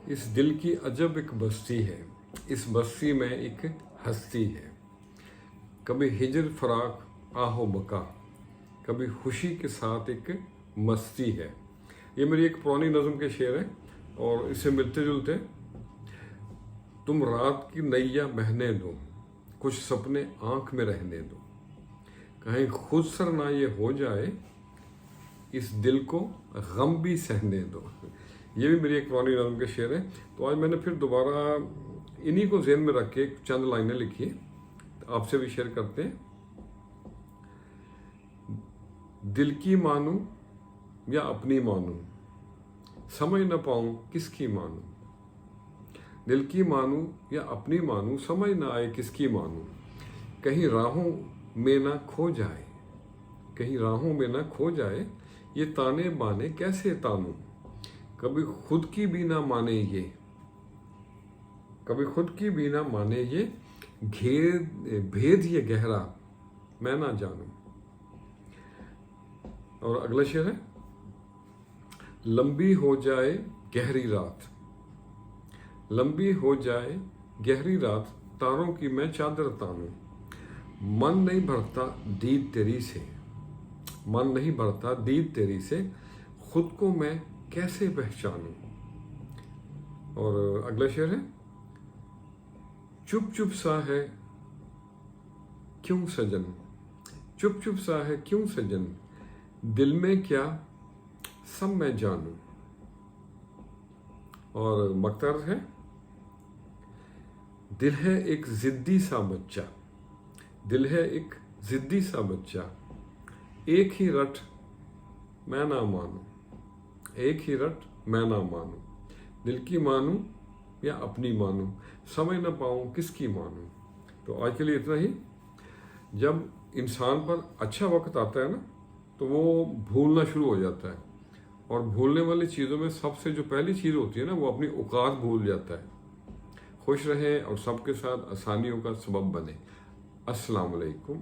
इस दिल की अजब एक बस्ती है, इस बस्ती में एक हस्ती है। कभी हिजर फराक आहो बका, कभी खुशी के साथ एक मस्ती है। ये मेरी एक पुरानी नज़म के शेर है और इससे मिलते जुलते। तुम रात की नैया बहने दो, कुछ सपने आंख में रहने दो, कहीं खुद सर ना ये हो जाए, इस दिल को गम भी सहने दो। ये भी मेरी एक पुरानी नज़म के शेर है। तो आज मैंने फिर दोबारा इन्हीं को ज़हन में रख के चंद लाइनें लिखी, तो आपसे भी शेयर करते हैं। दिल की मानूं या अपनी मानूं, समझ न पाऊं किसकी मानूं। दिल की मानूं या अपनी मानूं, समझ न आए किसकी मानूं। कहीं राहों में ना खो जाए, कहीं राहों में ना खो जाए, ये ताने बाने कैसे तानूं। कभी खुद की भी ना माने ये, कभी खुद की भी ना माने ये, भेद ये गहरा मैं ना जानूं। और अगला शेर है, लंबी हो जाए गहरी रात, लंबी हो जाए गहरी रात, तारों की मैं चादर तानूं। मन नहीं भरता दीद तेरी से, मन नहीं भरता दीद तेरी से, खुद को मैं कैसे पहचानूं। और अगला शेर है, चुप चुप सा है क्यों सजन, चुप चुप सा है क्यों सजन, दिल में क्या सब मैं जानूं। और मकतर है, दिल है एक जिद्दी सा बच्चा, दिल है एक जिद्दी सा बच्चा, एक ही रट मैं ना मानूं, एक ही रट मैं ना मानूं। दिल की मानूं या अपनी मानूं, समझ ना पाऊं किसकी मानूं। तो आज के लिए इतना ही। जब इंसान पर अच्छा वक्त आता है ना, तो वो भूलना शुरू हो जाता है, और भूलने वाली चीज़ों में सबसे जो पहली चीज़ होती है ना, वो अपनी औकात भूल जाता है। खुश रहें और सबके साथ आसानियों का सबब बने। अस्सलाम वालेकुम।